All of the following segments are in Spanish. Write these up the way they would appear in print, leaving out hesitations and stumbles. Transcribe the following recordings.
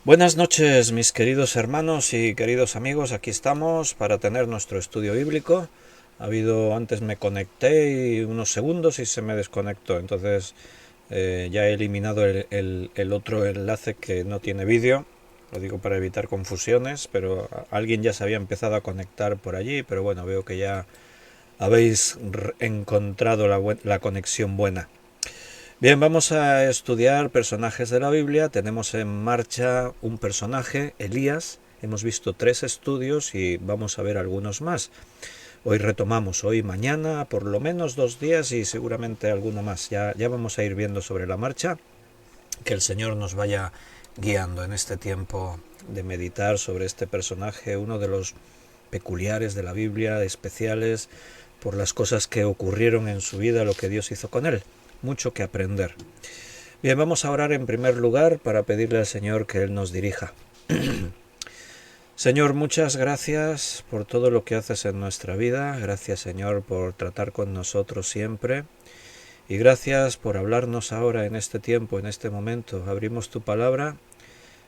Buenas noches, mis queridos hermanos y queridos amigos. Aquí estamos para tener nuestro estudio bíblico. Antes me conecté y unos segundos y se me desconectó. Entonces ya he eliminado el otro enlace que no tiene vídeo. Lo digo para evitar confusiones, pero alguien ya se había empezado a conectar por allí. Pero bueno, veo que ya habéis encontrado la conexión buena. Bien, vamos a estudiar personajes de la Biblia. Tenemos en marcha un personaje, Elías. Hemos visto 3 estudios y vamos a ver algunos más. Hoy retomamos, hoy, mañana, por lo menos 2 días y seguramente alguno más. Ya vamos a ir viendo sobre la marcha. Que el Señor nos vaya guiando en este tiempo de meditar sobre este personaje, uno de los peculiares de la Biblia, especiales por las cosas que ocurrieron en su vida, lo que Dios hizo con él. Mucho que aprender. Bien, vamos a orar en primer lugar para pedirle al Señor que Él nos dirija. Señor, muchas gracias por todo lo que haces en nuestra vida. Gracias, Señor, por tratar con nosotros siempre. Y gracias por hablarnos ahora en este tiempo, en este momento. Abrimos tu palabra,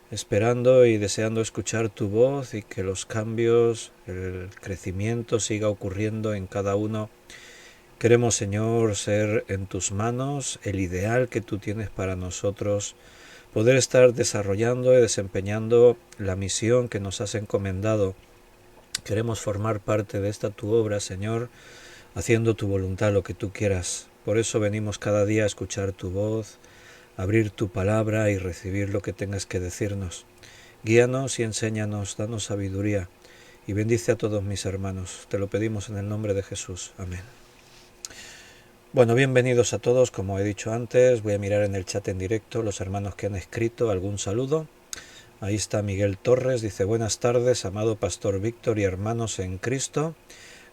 esperando y deseando escuchar tu voz y que los cambios, el crecimiento siga ocurriendo en cada uno. Queremos, Señor, ser en tus manos el ideal que tú tienes para nosotros, poder estar desarrollando y desempeñando la misión que nos has encomendado. Queremos formar parte de esta tu obra, Señor, haciendo tu voluntad, lo que tú quieras. Por eso venimos cada día a escuchar tu voz, abrir tu palabra y recibir lo que tengas que decirnos. Guíanos y enséñanos, danos sabiduría y bendice a todos mis hermanos. Te lo pedimos en el nombre de Jesús. Amén. Bueno, bienvenidos a todos, como he dicho antes, voy a mirar en el chat en directo los hermanos que han escrito algún saludo. Ahí está Miguel Torres, dice: buenas tardes, amado Pastor Víctor y hermanos en Cristo.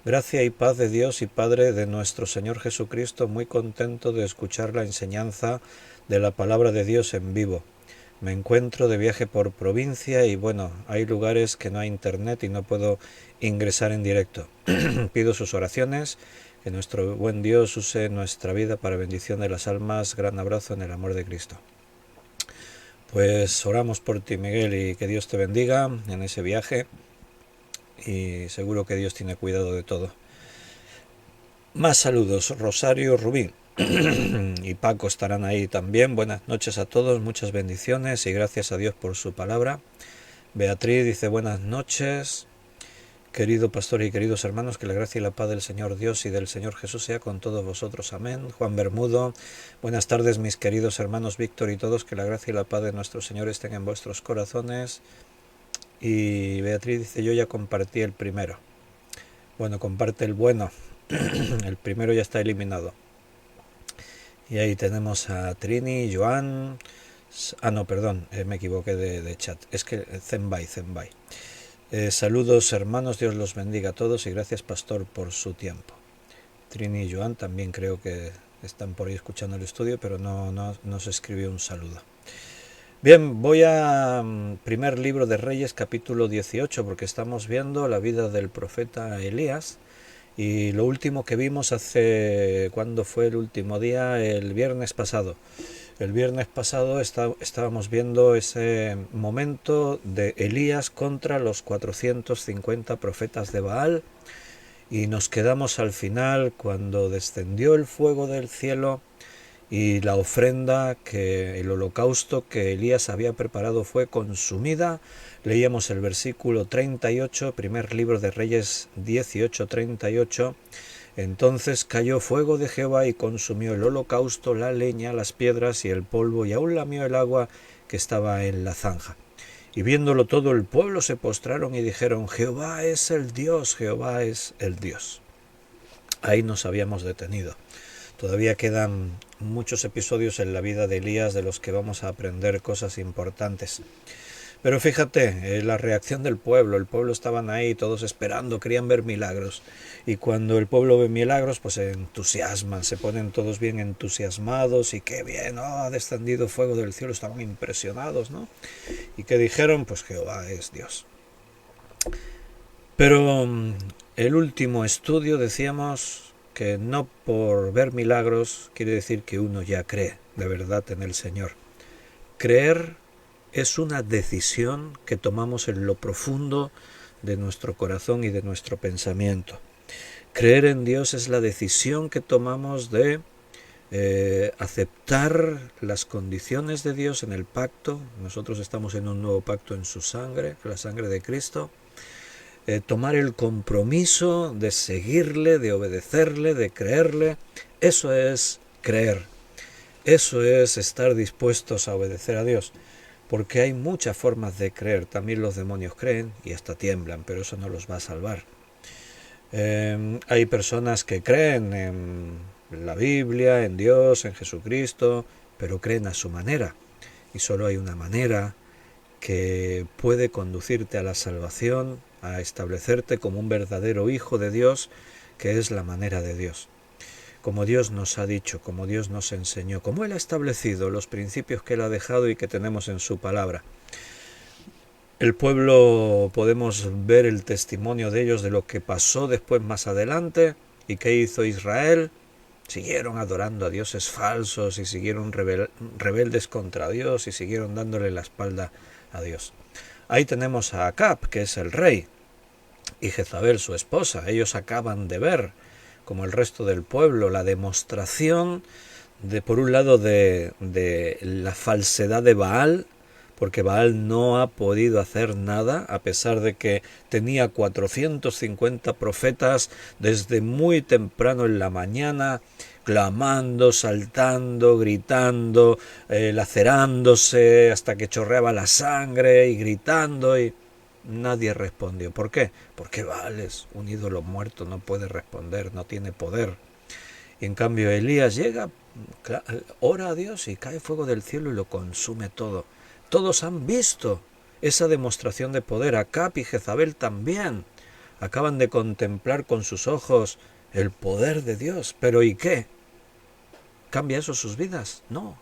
Gracia y paz de Dios y Padre de nuestro Señor Jesucristo, muy contento de escuchar la enseñanza de la palabra de Dios en vivo. Me encuentro de viaje por provincia y bueno, hay lugares que no hay internet y no puedo ingresar en directo. Pido sus oraciones, que nuestro buen Dios use nuestra vida para bendición de las almas. Gran abrazo en el amor de Cristo. Pues oramos por ti, Miguel, y que Dios te bendiga en ese viaje y seguro que Dios tiene cuidado de todo. Más saludos, Rosario Rubín y Paco estarán ahí también. Buenas noches a todos, muchas bendiciones y gracias a Dios por su palabra. Beatriz dice: buenas noches, querido pastor y queridos hermanos, que la gracia y la paz del Señor Dios y del Señor Jesús sea con todos vosotros. Amén. Juan Bermudo: buenas tardes, mis queridos hermanos Víctor y todos, que la gracia y la paz de nuestro Señor estén en vuestros corazones. Y Beatriz dice: yo ya compartí el primero. Bueno, comparte el bueno. El primero ya está eliminado. Y ahí tenemos a Trini, Joan. No, perdón, me equivoqué de chat. Es que Zenbai. Saludos hermanos, Dios los bendiga a todos y gracias pastor por su tiempo. Trini y Joan también creo que están por ahí escuchando el estudio, pero no se escribió un saludo. Bien, voy a primer libro de Reyes, capítulo 18, porque estamos viendo la vida del profeta Elías. Y lo último que vimos ¿cuándo fue el último día? El viernes pasado. El viernes pasado estábamos viendo ese momento de Elías contra los 450 profetas de Baal y nos quedamos al final cuando descendió el fuego del cielo y la ofrenda, el holocausto que Elías había preparado fue consumida. Leíamos el versículo 38, primer libro de Reyes 18:38. Entonces cayó fuego de Jehová y consumió el holocausto, la leña, las piedras y el polvo, y aún lamió el agua que estaba en la zanja. Y viéndolo todo el pueblo se postraron y dijeron: Jehová es el Dios, Jehová es el Dios. Ahí nos habíamos detenido. Todavía quedan muchos episodios en la vida de Elías de los que vamos a aprender cosas importantes. Pero fíjate, la reacción del pueblo. El pueblo estaban ahí todos esperando, querían ver milagros. Y cuando el pueblo ve milagros, pues se entusiasman, se ponen todos bien entusiasmados y qué bien, ha descendido fuego del cielo, estaban impresionados, ¿no? ¿Y qué dijeron? Pues Jehová es Dios. Pero el último estudio decíamos que no por ver milagros quiere decir que uno ya cree de verdad en el Señor. Creer es una decisión que tomamos en lo profundo de nuestro corazón y de nuestro pensamiento. Creer en Dios es la decisión que tomamos de aceptar las condiciones de Dios en el pacto. Nosotros estamos en un nuevo pacto en su sangre, la sangre de Cristo. Tomar el compromiso de seguirle, de obedecerle, de creerle. Eso es creer. Eso es estar dispuestos a obedecer a Dios. Porque hay muchas formas de creer. También los demonios creen y hasta tiemblan, pero eso no los va a salvar. Hay personas que creen en la Biblia, en Dios, en Jesucristo, pero creen a su manera. Y solo hay una manera que puede conducirte a la salvación, a establecerte como un verdadero hijo de Dios, que es la manera de Dios. Como Dios nos ha dicho, como Dios nos enseñó, como Él ha establecido los principios que Él ha dejado y que tenemos en su palabra. El pueblo, podemos ver el testimonio de ellos de lo que pasó después más adelante y qué hizo Israel. Siguieron adorando a dioses falsos y siguieron rebeldes contra Dios y siguieron dándole la espalda a Dios. Ahí tenemos a Acab, que es el rey, y Jezabel, su esposa. Ellos acaban de ver, como el resto del pueblo, la demostración de, por un lado, de la falsedad de Baal, porque Baal no ha podido hacer nada, a pesar de que tenía 450 profetas desde muy temprano en la mañana, clamando, saltando, gritando, lacerándose hasta que chorreaba la sangre y gritando, y nadie respondió. ¿Por qué? Porque Baal es un ídolo muerto, no puede responder, no tiene poder. Y en cambio Elías llega, ora a Dios y cae fuego del cielo y lo consume todo. Todos han visto esa demostración de poder. Acab y Jezabel también acaban de contemplar con sus ojos el poder de Dios. ¿Pero y qué? ¿Cambia eso sus vidas? No.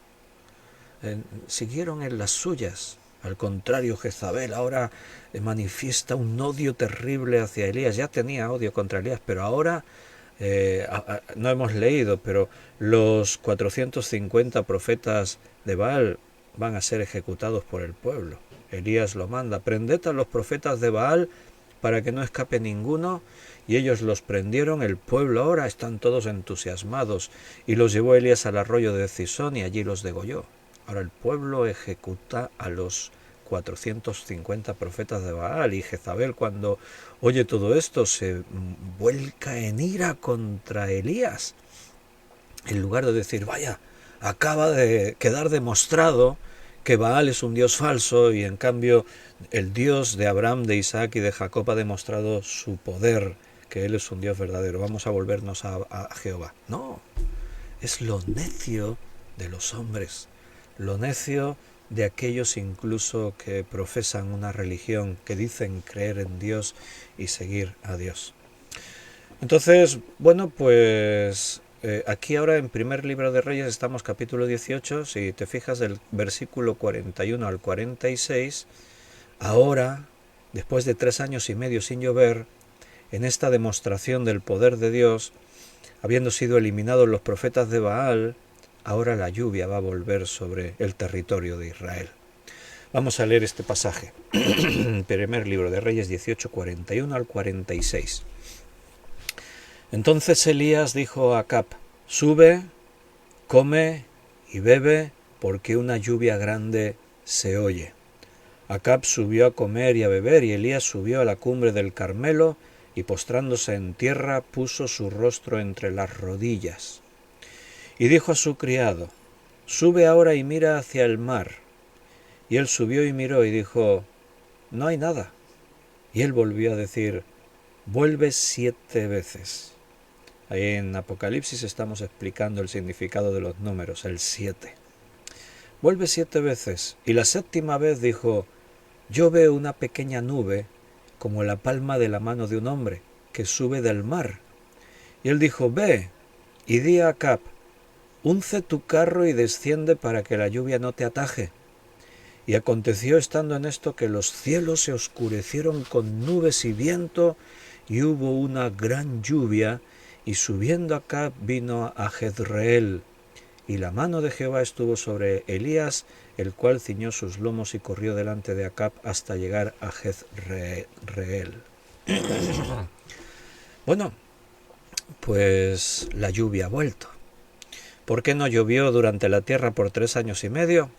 Siguieron en las suyas. Al contrario, Jezabel ahora manifiesta un odio terrible hacia Elías. Ya tenía odio contra Elías, pero ahora no hemos leído, pero los 450 profetas de Baal van a ser ejecutados por el pueblo. Elías lo manda: prended a los profetas de Baal para que no escape ninguno, y ellos los prendieron. El pueblo ahora están todos entusiasmados, y los llevó Elías al arroyo de Cisón y allí los degolló. Ahora el pueblo ejecuta a los 450 profetas de Baal, y Jezabel, cuando oye todo esto, se vuelca en ira contra Elías. En lugar de decir: vaya, acaba de quedar demostrado que Baal es un dios falso, y en cambio el Dios de Abraham, de Isaac y de Jacob ha demostrado su poder, que Él es un Dios verdadero, vamos a volvernos a Jehová. No, es lo necio de los hombres, lo necio de aquellos incluso que profesan una religión, que dicen creer en Dios y seguir a Dios. Entonces, bueno, pues aquí ahora en primer libro de Reyes estamos capítulo 18, si te fijas del versículo 41 al 46, ahora, después de 3 años y medio sin llover, en esta demostración del poder de Dios, habiendo sido eliminados los profetas de Baal, ahora la lluvia va a volver sobre el territorio de Israel. Vamos a leer este pasaje, primer libro de Reyes 18, 41 al 46. Entonces Elías dijo a Acab: sube, come y bebe, porque una lluvia grande se oye. Acab subió a comer y a beber, y Elías subió a la cumbre del Carmelo, y postrándose en tierra puso su rostro entre las rodillas. Y dijo a su criado: sube ahora y mira hacia el mar. Y él subió y miró y dijo: no hay nada. Y él volvió a decir: vuelve 7 veces. Ahí en Apocalipsis estamos explicando el significado de los números, el 7. Vuelve 7 veces, y la 7ª vez dijo: yo veo una pequeña nube como la palma de la mano de un hombre que sube del mar. Y él dijo: ve y di a Acab: unce tu carro y desciende para que la lluvia no te ataje. Y aconteció estando en esto que los cielos se oscurecieron con nubes y viento, y hubo una gran lluvia, y subiendo Acab vino a Jezreel, y la mano de Jehová estuvo sobre Elías, el cual ciñó sus lomos y corrió delante de Acab hasta llegar a Jezreel. Bueno, pues la lluvia ha vuelto. ¿Por qué no llovió durante la tierra por 3 años y medio?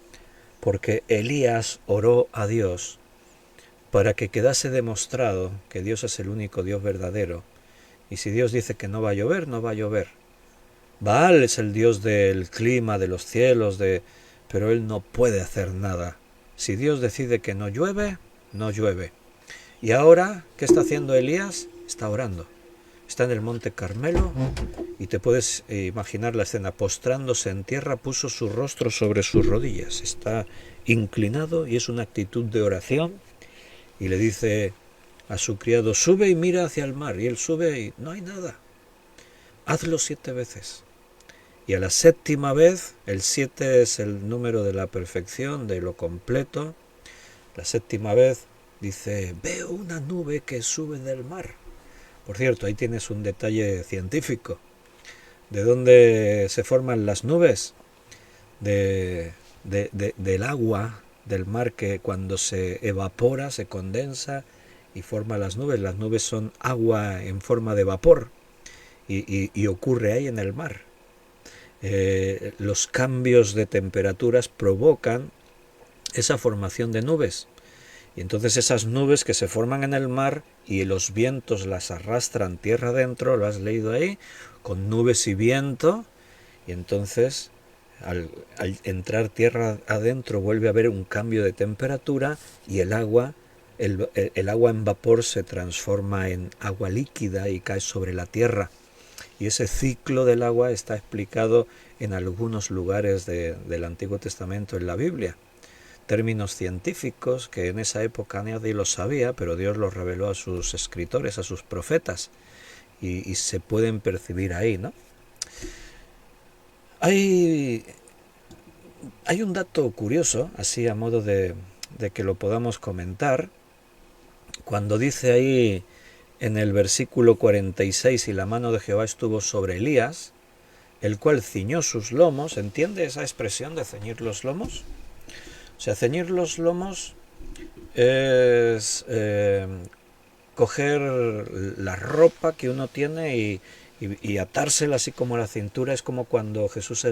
Porque Elías oró a Dios para que quedase demostrado que Dios es el único Dios verdadero. Y si Dios dice que no va a llover, no va a llover. Baal es el Dios del clima, de los cielos, pero él no puede hacer nada. Si Dios decide que no llueve, no llueve. Y ahora, ¿qué está haciendo Elías? Está orando. Está en el monte Carmelo y te puedes imaginar la escena. Postrándose en tierra, puso su rostro sobre sus rodillas. Está inclinado y es una actitud de oración. Y le dice a su criado, sube y mira hacia el mar. Y él sube y no hay nada. Hazlo 7 veces. Y a la 7ª vez, el 7 es el número de la perfección, de lo completo. La 7ª vez dice, veo una nube que sube del mar. Por cierto, ahí tienes un detalle científico. ¿De dónde se forman las nubes? Del agua del mar, que cuando se evapora, se condensa y forma las nubes. Las nubes son agua en forma de vapor y ocurre ahí en el mar. Los cambios de temperaturas provocan esa formación de nubes. Y entonces esas nubes que se forman en el mar y los vientos las arrastran tierra adentro, lo has leído ahí, con nubes y viento, y entonces al entrar tierra adentro vuelve a haber un cambio de temperatura y el agua en vapor se transforma en agua líquida y cae sobre la tierra. Y ese ciclo del agua está explicado en algunos lugares del Antiguo Testamento en la Biblia. Términos científicos que en esa época nadie los sabía, pero Dios los reveló a sus escritores, a sus profetas, y se pueden percibir ahí, ¿no? Hay un dato curioso, así a modo de que lo podamos comentar, cuando dice ahí en el versículo 46, y la mano de Jehová estuvo sobre Elías, el cual ciñó sus lomos. ¿Entiende esa expresión de ceñir los lomos? O sea, ceñir los lomos es coger la ropa que uno tiene y atársela así como a la cintura. Es como cuando Jesús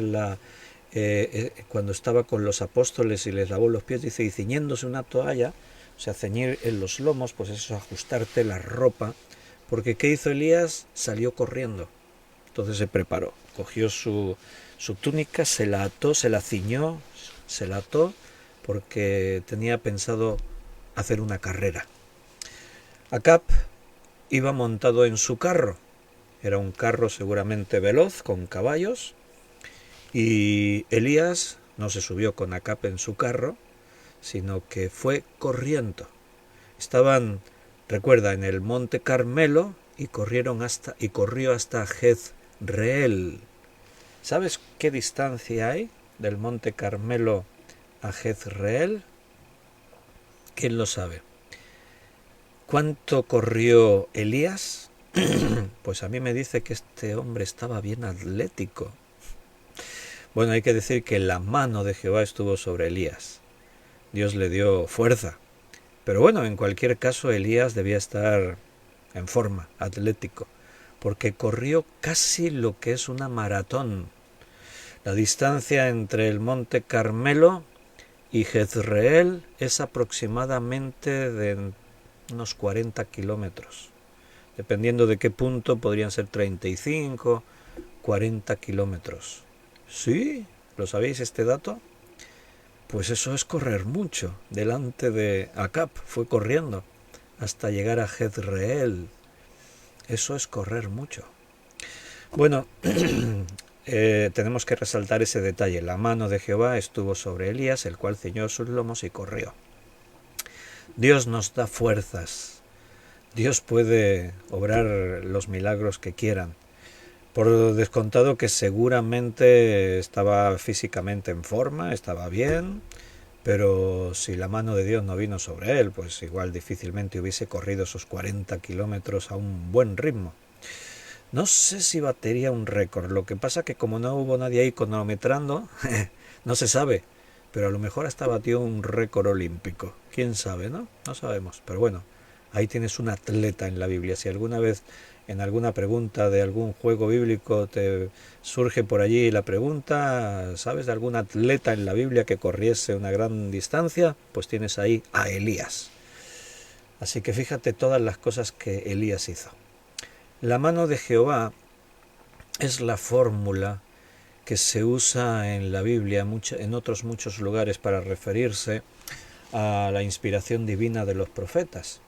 cuando estaba con los apóstoles y les lavó los pies, dice, y ciñéndose una toalla. O sea, ceñir en los lomos, pues eso es ajustarte la ropa. Porque ¿qué hizo Elías? Salió corriendo. Entonces se preparó, cogió su túnica, se la ató, se la ciñó, se la ató, porque tenía pensado hacer una carrera. Acab iba montado en su carro. Era un carro seguramente veloz, con caballos, y Elías no se subió con Acab en su carro, sino que fue corriendo. Estaban, recuerda, en el monte Carmelo y corrió hasta Jezreel. ¿Sabes qué distancia hay del monte Carmelo a Jezreel? ¿Quién lo sabe? ¿Cuánto corrió Elías? Pues a mí me dice que este hombre estaba bien atlético. Bueno, hay que decir que la mano de Jehová estuvo sobre Elías. Dios le dio fuerza. Pero bueno, en cualquier caso, Elías debía estar en forma, atlético, porque corrió casi lo que es una maratón. La distancia entre el monte Carmelo y Jezreel es aproximadamente de unos 40 kilómetros. Dependiendo de qué punto, podrían ser 35, 40 kilómetros. ¿Sí? ¿Lo sabéis este dato? Pues eso es correr mucho. Delante de Acab fue corriendo hasta llegar a Jezreel. Eso es correr mucho. Bueno, tenemos que resaltar ese detalle. La mano de Jehová estuvo sobre Elías, el cual ciñó sus lomos y corrió. Dios nos da fuerzas. Dios puede obrar los milagros que quieran. Por descontado que seguramente estaba físicamente en forma, estaba bien, pero si la mano de Dios no vino sobre él, pues igual difícilmente hubiese corrido esos 40 kilómetros a un buen ritmo. No sé si batería un récord, lo que pasa que como no hubo nadie ahí cronometrando, no se sabe, pero a lo mejor hasta batió un récord olímpico, quién sabe, ¿no? No sabemos, pero bueno, ahí tienes un atleta en la Biblia. Si alguna vez en alguna pregunta de algún juego bíblico te surge por allí la pregunta, ¿sabes de algún atleta en la Biblia que corriese una gran distancia? Pues tienes ahí a Elías. Así que fíjate todas las cosas que Elías hizo. La mano de Jehová es la fórmula que se usa en la Biblia, en otros muchos lugares, para referirse a la inspiración divina de los profetas.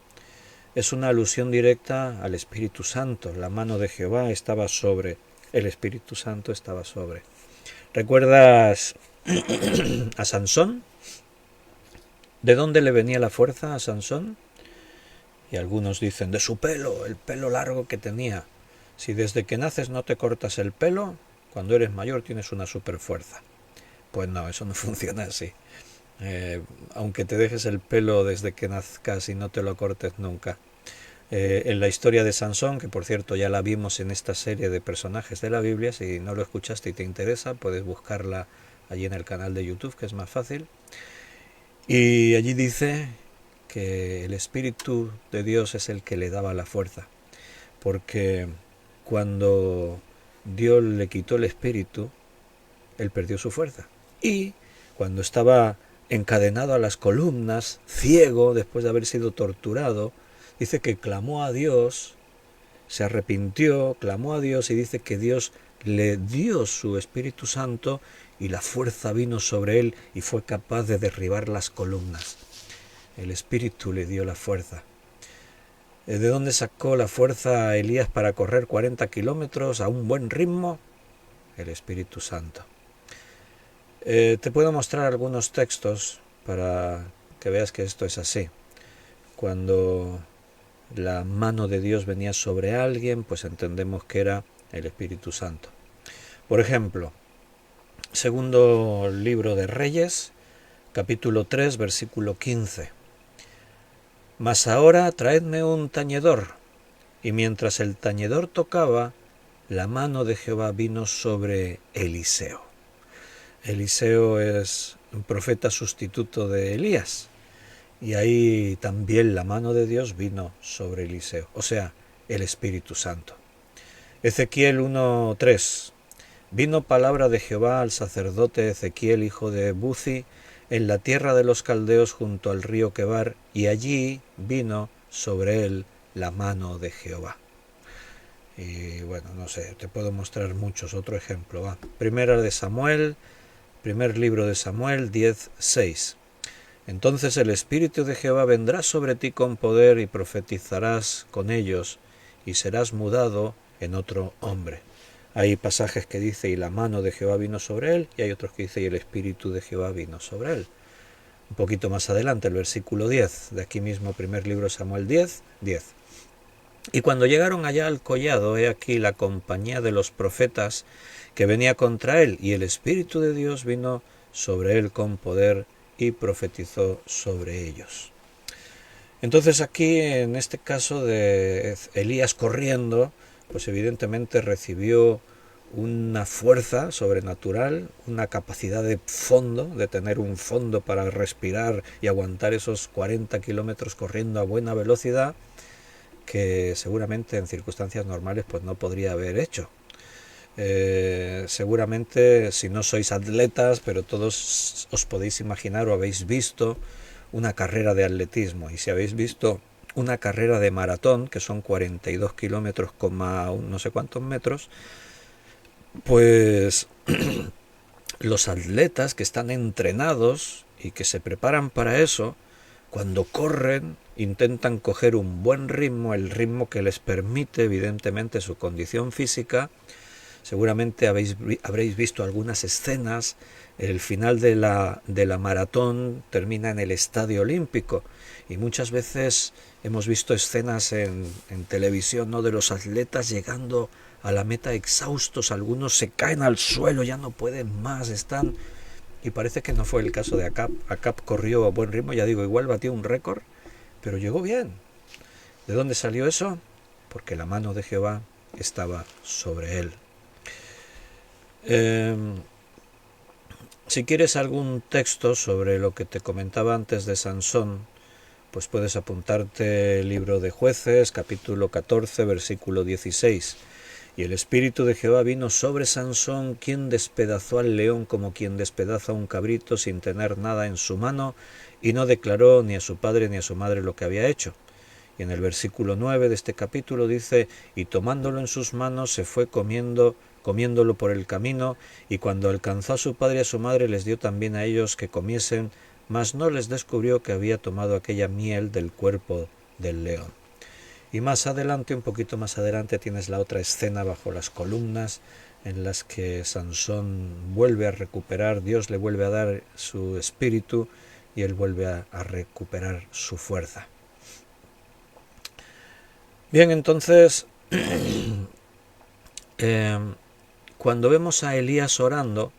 Es una alusión directa al Espíritu Santo. La mano de Jehová estaba sobre, el Espíritu Santo estaba sobre. ¿Recuerdas a Sansón? ¿De dónde le venía la fuerza a Sansón? Y algunos dicen, de su pelo, el pelo largo que tenía. Si desde que naces no te cortas el pelo, cuando eres mayor tienes una superfuerza. Pues no, eso no funciona así. Aunque te dejes el pelo desde que nazcas y no te lo cortes nunca. En la historia de Sansón, que por cierto ya la vimos en esta serie de personajes de la Biblia, si no lo escuchaste y te interesa, puedes buscarla allí en el canal de YouTube, que es más fácil. Y allí dice que el Espíritu de Dios es el que le daba la fuerza, porque cuando Dios le quitó el Espíritu, él perdió su fuerza. Y cuando estaba encadenado a las columnas, ciego, después de haber sido torturado, dice que clamó a Dios, se arrepintió, clamó a Dios y dice que Dios le dio su Espíritu Santo y la fuerza vino sobre él y fue capaz de derribar las columnas. El Espíritu le dio la fuerza. ¿De dónde sacó la fuerza Elías para correr 40 kilómetros a un buen ritmo? El Espíritu Santo. Te puedo mostrar algunos textos para que veas que esto es así. Cuando la mano de Dios venía sobre alguien, pues entendemos que era el Espíritu Santo. Por ejemplo, segundo libro de Reyes, capítulo 3, versículo 15. Mas ahora traedme un tañedor. Y mientras el tañedor tocaba, la mano de Jehová vino sobre Eliseo. Eliseo es un profeta sustituto de Elías. Y ahí también la mano de Dios vino sobre Eliseo, o sea, el Espíritu Santo. Ezequiel 1:3. Vino palabra de Jehová al sacerdote Ezequiel, hijo de Buzi, en la tierra de los caldeos junto al río Quebar, y allí vino sobre él la mano de Jehová. Y bueno, no sé, te puedo mostrar muchos, otro ejemplo. Va. Primera de Samuel, primer libro de Samuel 10:6. Entonces el Espíritu de Jehová vendrá sobre ti con poder y profetizarás con ellos y serás mudado en otro hombre. Hay pasajes que dice y la mano de Jehová vino sobre él y hay otros que dice y el Espíritu de Jehová vino sobre él. Un poquito más adelante el versículo 10 de aquí mismo primer libro de Samuel 10:10. Y cuando llegaron allá al collado, he aquí la compañía de los profetas que venía contra él y el Espíritu de Dios vino sobre él con poder y profetizó sobre ellos. Entonces aquí, en este caso de Elías corriendo, pues evidentemente recibió una fuerza sobrenatural, una capacidad de fondo, de tener un fondo para respirar y aguantar esos 40 kilómetros corriendo a buena velocidad, que seguramente en circunstancias normales pues no podría haber hecho. Seguramente si no sois atletas, pero todos os podéis imaginar o habéis visto una carrera de atletismo, y si habéis visto una carrera de maratón, que son 42 kilómetros, no sé cuántos metros, pues los atletas que están entrenados y que se preparan para eso, cuando corren intentan coger un buen ritmo, el ritmo que les permite evidentemente su condición física. Seguramente habréis visto algunas escenas. El final de la maratón termina en el Estadio Olímpico y muchas veces hemos visto escenas en televisión, ¿no?, de los atletas llegando a la meta exhaustos. Algunos se caen al suelo, ya no pueden más, están... Y parece que no fue el caso de Acab. Acab corrió a buen ritmo, ya digo, igual batió un récord, pero llegó bien. ¿De dónde salió eso? Porque la mano de Jehová estaba sobre él. Si quieres algún texto sobre lo que te comentaba antes de Sansón, pues puedes apuntarte el libro de Jueces, capítulo 14, versículo 16. Y el Espíritu de Jehová vino sobre Sansón, quien despedazó al león como quien despedaza un cabrito sin tener nada en su mano, y no declaró ni a su padre ni a su madre lo que había hecho. Y en el versículo 9 de este capítulo dice, y tomándolo en sus manos se fue comiéndolo por el camino, y cuando alcanzó a su padre y a su madre les dio también a ellos que comiesen, mas no les descubrió que había tomado aquella miel del cuerpo del león. Y más adelante, un poquito más adelante, tienes la otra escena bajo las columnas en las que Sansón vuelve a recuperar, Dios le vuelve a dar su espíritu y él vuelve a recuperar su fuerza. Bien, entonces, cuando vemos a Elías orando,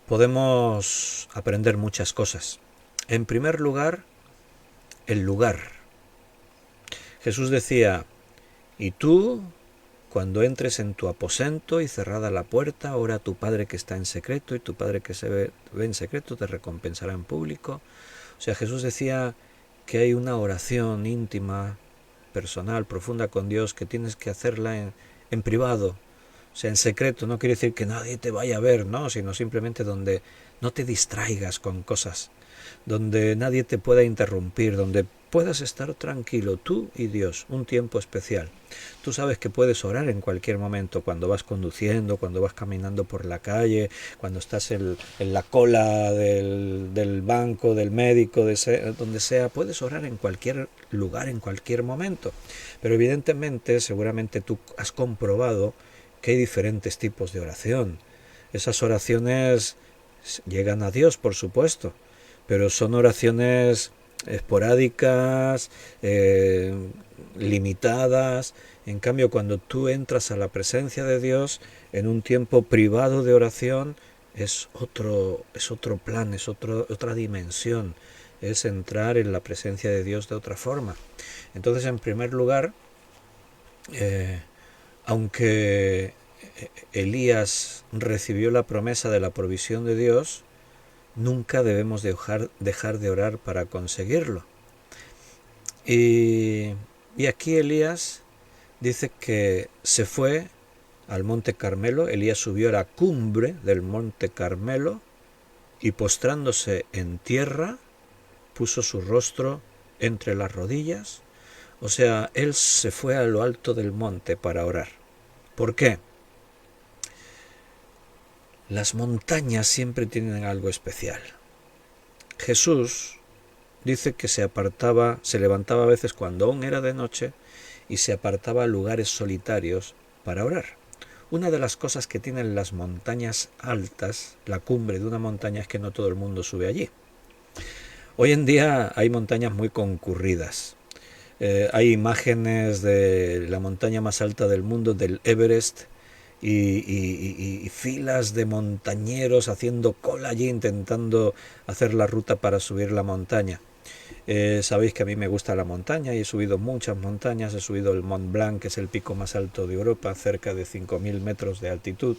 podemos aprender muchas cosas. En primer lugar, el lugar. Jesús decía, y tú, cuando entres en tu aposento y cerrada la puerta, ora a tu Padre que está en secreto, y tu Padre que se ve en secreto te recompensará en público. O sea, Jesús decía que hay una oración íntima, personal, profunda con Dios, que tienes que hacerla en privado, o sea, en secreto. No quiere decir que nadie te vaya a ver, no, sino simplemente donde no te distraigas con cosas, donde nadie te pueda interrumpir, donde puedas estar tranquilo, tú y Dios, un tiempo especial. Tú sabes que puedes orar en cualquier momento, cuando vas conduciendo, cuando vas caminando por la calle, cuando estás en la cola del banco, del médico, donde sea, puedes orar en cualquier lugar, en cualquier momento. Pero evidentemente, seguramente tú has comprobado que hay diferentes tipos de oración. Esas oraciones llegan a Dios, por supuesto, pero son oraciones esporádicas, limitadas. En cambio, cuando tú entras a la presencia de Dios en un tiempo privado de oración, es otro plan, es otra dimensión, es entrar en la presencia de Dios de otra forma. Entonces, en primer lugar, aunque Elías recibió la promesa de la provisión de Dios, nunca debemos dejar de orar para conseguirlo. Y aquí Elías dice que se fue al monte Carmelo. Elías subió a la cumbre del monte Carmelo y postrándose en tierra puso su rostro entre las rodillas. O sea, él se fue a lo alto del monte para orar. ¿Por qué? Las montañas siempre tienen algo especial. Jesús dice que se levantaba a veces cuando aún era de noche y se apartaba a lugares solitarios para orar. Una de las cosas que tienen las montañas altas, la cumbre de una montaña, es que no todo el mundo sube allí. Hoy en día hay montañas muy concurridas. Hay imágenes de la montaña más alta del mundo, del Everest, y filas de montañeros haciendo cola allí intentando hacer la ruta para subir la montaña. Sabéis que a mí me gusta la montaña y he subido muchas montañas. He subido el Mont Blanc, que es el pico más alto de Europa, cerca de 5.000 metros de altitud,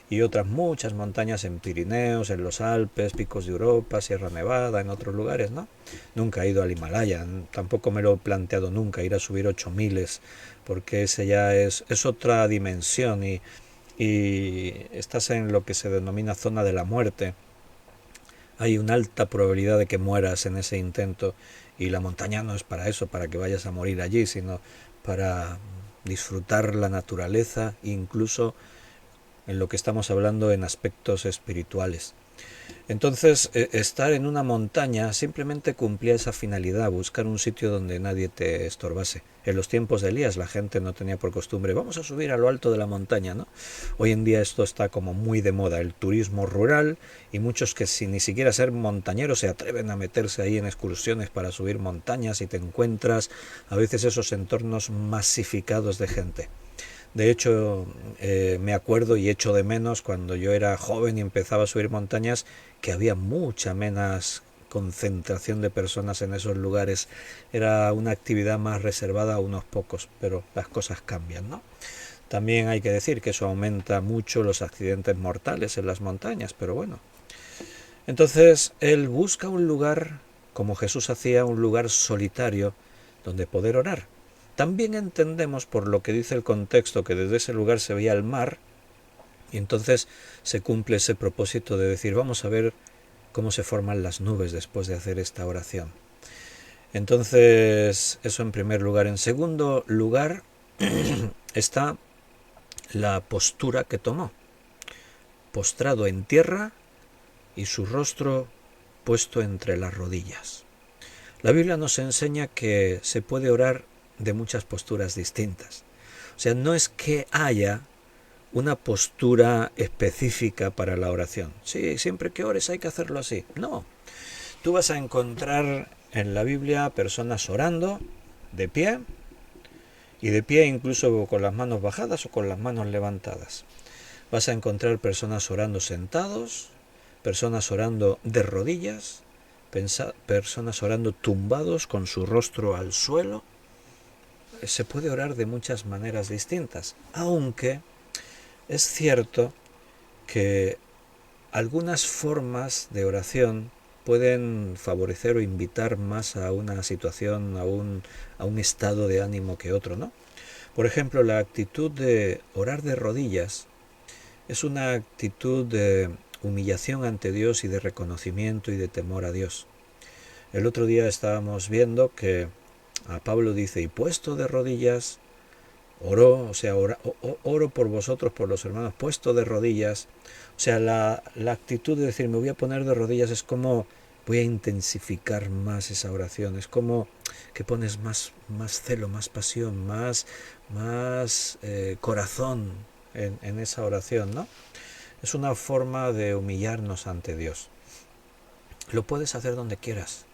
y otras muchas montañas en Pirineos, en los Alpes, picos de Europa, Sierra Nevada, en otros lugares, ¿no? Nunca he ido al Himalaya, tampoco me lo he planteado nunca, ir a subir 8.000, porque ese ya es otra dimensión y estás en lo que se denomina zona de la muerte. Hay una alta probabilidad de que mueras en ese intento, y la montaña no es para eso, para que vayas a morir allí, sino para disfrutar la naturaleza, incluso en lo que estamos hablando en aspectos espirituales. Entonces, estar en una montaña simplemente cumplía esa finalidad, buscar un sitio donde nadie te estorbase. En los tiempos de Elías la gente no tenía por costumbre, vamos a subir a lo alto de la montaña, ¿no? Hoy en día esto está como muy de moda, el turismo rural, y muchos que sin ni siquiera ser montañeros se atreven a meterse ahí en excursiones para subir montañas, y te encuentras a veces esos entornos masificados de gente. De hecho, me acuerdo y echo de menos cuando yo era joven y empezaba a subir montañas, que había mucha menos concentración de personas en esos lugares. Era una actividad más reservada a unos pocos, pero las cosas cambian, ¿no? También hay que decir que eso aumenta mucho los accidentes mortales en las montañas, pero bueno. Entonces él busca un lugar, como Jesús hacía, un lugar solitario donde poder orar. También entendemos por lo que dice el contexto que desde ese lugar se veía el mar, y entonces se cumple ese propósito de decir, vamos a ver cómo se forman las nubes después de hacer esta oración. Entonces, eso en primer lugar. En segundo lugar está la postura que tomó, postrado en tierra y su rostro puesto entre las rodillas. La Biblia nos enseña que se puede orar de muchas posturas distintas. O sea, no es que haya una postura específica para la oración. Sí, siempre que ores hay que hacerlo así. No, tú vas a encontrar en la Biblia personas orando de pie, y de pie incluso con las manos bajadas o con las manos levantadas. Vas a encontrar personas orando sentados, personas orando de rodillas, personas orando tumbados con su rostro al suelo. Se puede orar de muchas maneras distintas, aunque es cierto que algunas formas de oración pueden favorecer o invitar más a una situación, a un estado de ánimo que otro, ¿no? Por ejemplo, la actitud de orar de rodillas es una actitud de humillación ante Dios y de reconocimiento y de temor a Dios. El otro día estábamos viendo que a Pablo dice, y puesto de rodillas, oró, o sea, oro por vosotros, por los hermanos, puesto de rodillas. O sea, la actitud de decir, me voy a poner de rodillas, es como voy a intensificar más esa oración, es como que pones más celo, más pasión, más corazón en esa oración, ¿no? Es una forma de humillarnos ante Dios. Lo puedes hacer donde quieras.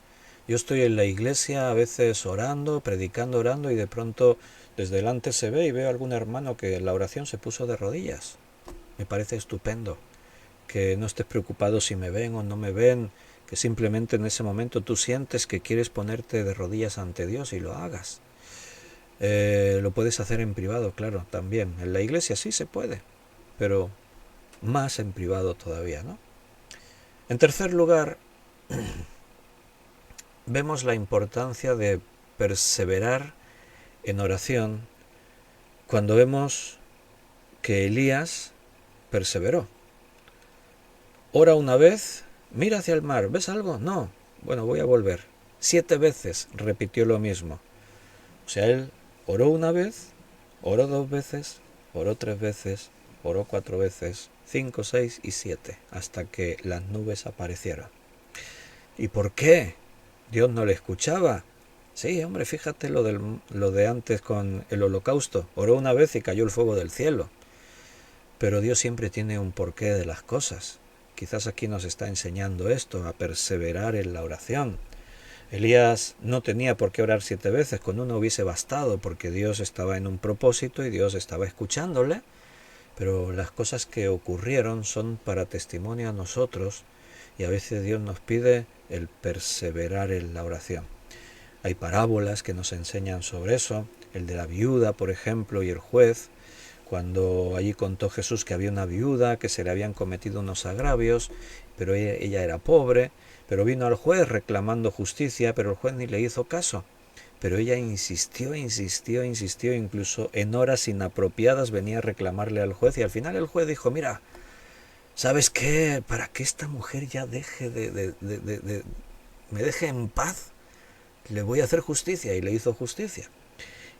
Yo estoy en la iglesia a veces orando, predicando, orando, y de pronto desde delante se ve y veo a algún hermano que en la oración se puso de rodillas. Me parece estupendo. Que no estés preocupado si me ven o no me ven, que simplemente en ese momento tú sientes que quieres ponerte de rodillas ante Dios y lo hagas. Lo puedes hacer en privado, claro, también. En la iglesia sí se puede, pero más en privado todavía, ¿no? En tercer lugar, vemos la importancia de perseverar en oración cuando vemos que Elías perseveró. Ora una vez, mira hacia el mar, ¿ves algo? No, bueno, voy a volver. 7 veces repitió lo mismo. O sea, él oró una vez, oró 2 veces, oró 3 veces, oró 4 veces, 5, 6 y 7, hasta que las nubes aparecieron. ¿Y por qué? Dios no le escuchaba. Sí, hombre, fíjate lo de antes con el holocausto. Oró una vez y cayó el fuego del cielo. Pero Dios siempre tiene un porqué de las cosas. Quizás aquí nos está enseñando esto, a perseverar en la oración. Elías no tenía por qué orar 7 veces, con uno hubiese bastado, porque Dios estaba en un propósito y Dios estaba escuchándole, pero las cosas que ocurrieron son para testimonio a nosotros, y a veces Dios nos pide el perseverar en la oración. Hay parábolas que nos enseñan sobre eso, el de la viuda, por ejemplo, y el juez, cuando allí contó Jesús que había una viuda, que se le habían cometido unos agravios, pero ella era pobre, pero vino al juez reclamando justicia, pero el juez ni le hizo caso. Pero ella insistió, incluso en horas inapropiadas venía a reclamarle al juez, y al final el juez dijo, mira, ¿sabes qué? Para que esta mujer ya me deje en paz, le voy a hacer justicia, y le hizo justicia.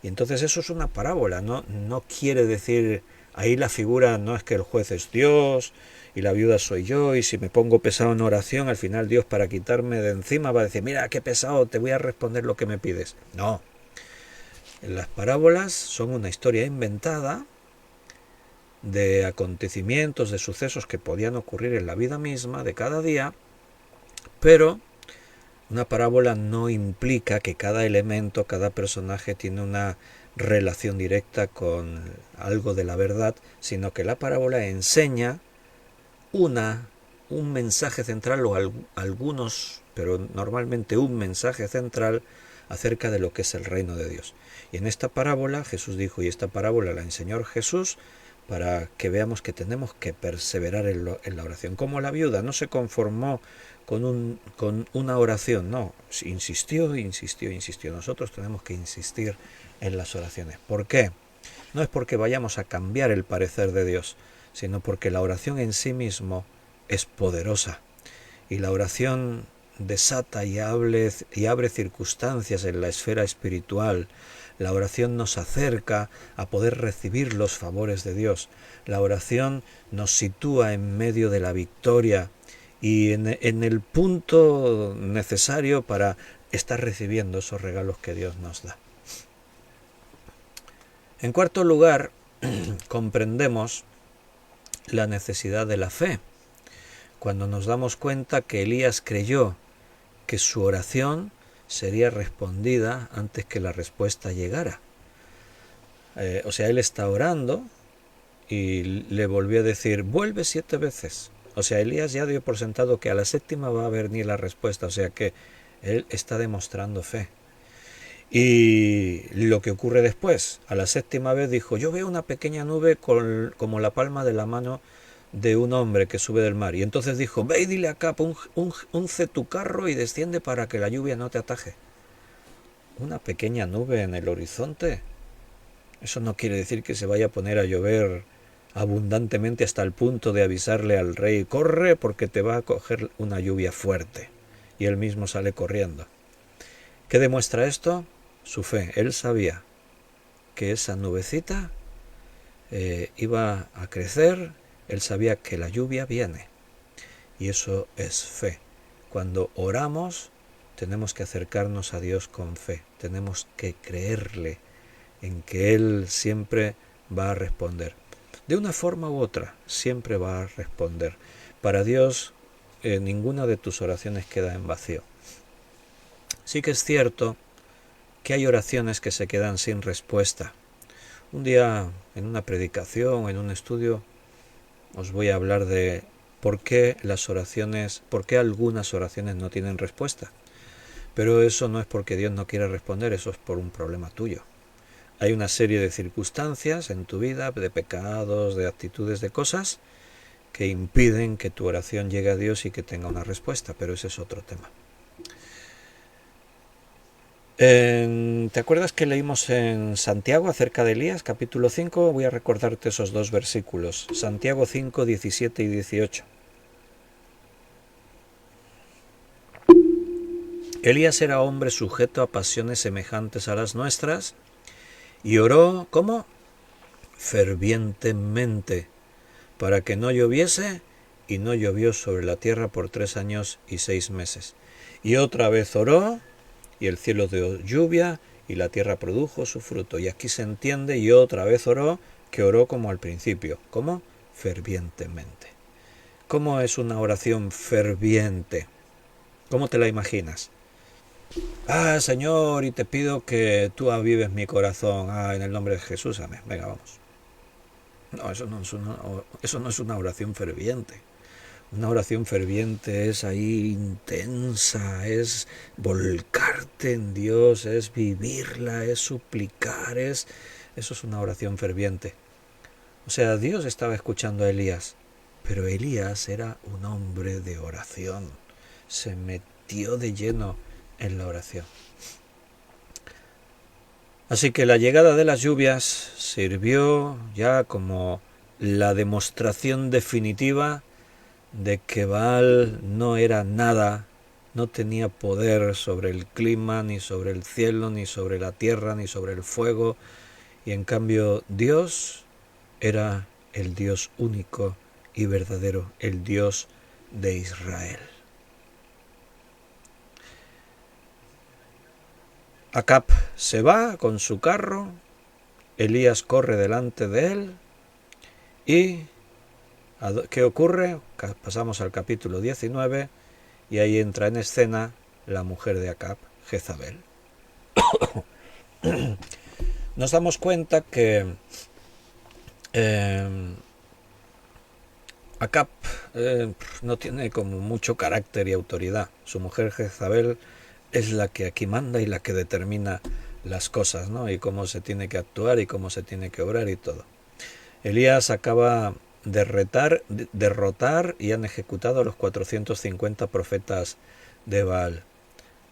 Y entonces eso es una parábola, no quiere decir, ahí la figura no es que el juez es Dios y la viuda soy yo, y si me pongo pesado en oración, al final Dios, para quitarme de encima, va a decir, mira qué pesado, te voy a responder lo que me pides. No, las parábolas son una historia inventada de acontecimientos, de sucesos que podían ocurrir en la vida misma de cada día, pero una parábola no implica que cada elemento, cada personaje tiene una relación directa con algo de la verdad, sino que la parábola enseña un mensaje central, o algunos, pero normalmente un mensaje central, acerca de lo que es el reino de Dios. Y en esta parábola Jesús dijo, y esta parábola la enseñó Jesús, para que veamos que tenemos que perseverar en la oración. Como la viuda no se conformó con una oración, no, insistió, insistió, insistió. Nosotros tenemos que insistir en las oraciones. ¿Por qué? No es porque vayamos a cambiar el parecer de Dios, sino porque la oración en sí mismo es poderosa. Y la oración desata y abre circunstancias en la esfera espiritual. La oración nos acerca a poder recibir los favores de Dios. La oración nos sitúa en medio de la victoria y en el punto necesario para estar recibiendo esos regalos que Dios nos da. En cuarto lugar, comprendemos la necesidad de la fe, cuando nos damos cuenta que Elías creyó que su oración sería respondida antes que la respuesta llegara. O sea, él está orando y le volvió a decir, vuelve 7 veces. O sea, Elías ya dio por sentado que a la 7ª va a venir la respuesta, o sea que él está demostrando fe. Y lo que ocurre después, a la 7ª vez dijo, yo veo una pequeña nube como la palma de la mano de un hombre que sube del mar. Y entonces dijo, ve y dile a Acab, unce tu carro y desciende para que la lluvia no te ataje. Una pequeña nube en el horizonte. Eso no quiere decir que se vaya a poner a llover abundantemente hasta el punto de avisarle al rey, corre porque te va a coger una lluvia fuerte. Y él mismo sale corriendo. ¿Qué demuestra esto? Su fe. Él sabía que esa nubecita iba a crecer, él sabía que la lluvia viene. Y eso es fe. Cuando oramos, tenemos que acercarnos a Dios con fe. Tenemos que creerle en que Él siempre va a responder. De una forma u otra, siempre va a responder. Para Dios, ninguna de tus oraciones queda en vacío. Sí que es cierto que hay oraciones que se quedan sin respuesta. Un día, en una predicación, en un estudio, os voy a hablar de por qué algunas oraciones no tienen respuesta. Pero eso no es porque Dios no quiera responder, eso es por un problema tuyo. Hay una serie de circunstancias en tu vida, de pecados, de actitudes, de cosas, que impiden que tu oración llegue a Dios y que tenga una respuesta, pero ese es otro tema. ¿Te acuerdas que leímos en Santiago acerca de Elías, capítulo 5? Voy a recordarte esos 2 versículos. Santiago 5, 17 y 18. Elías era hombre sujeto a pasiones semejantes a las nuestras y oró, ¿cómo? Fervientemente, para que no lloviese, y no llovió sobre la tierra por 3 años y 6 meses. Y otra vez oró, y el cielo dio lluvia, y la tierra produjo su fruto. Y aquí se entiende, y otra vez oró, que oró como al principio. ¿Cómo? Fervientemente. ¿Cómo es una oración ferviente? ¿Cómo te la imaginas? Señor, y te pido que tú avives mi corazón. En el nombre de Jesús, amén. Venga, vamos. No, eso no es una oración ferviente. Una oración ferviente es ahí intensa, es volcarte en Dios, es vivirla, es suplicar, eso es una oración ferviente. O sea, Dios estaba escuchando a Elías, pero Elías era un hombre de oración, se metió de lleno en la oración. Así que la llegada de las lluvias sirvió ya como la demostración definitiva de que Baal no era nada, no tenía poder sobre el clima, ni sobre el cielo, ni sobre la tierra, ni sobre el fuego, y en cambio Dios era el Dios único y verdadero, el Dios de Israel. Acab se va con su carro, Elías corre delante de él y ¿qué ocurre? Pasamos al capítulo 19 y ahí entra en escena la mujer de Acab, Jezabel. Nos damos cuenta que Acab no tiene como mucho carácter y autoridad. Su mujer Jezabel es la que aquí manda y la que determina las cosas, ¿no? Y cómo se tiene que actuar y cómo se tiene que obrar y todo. Elías acaba de derrotar y han ejecutado a los 450 profetas de Baal.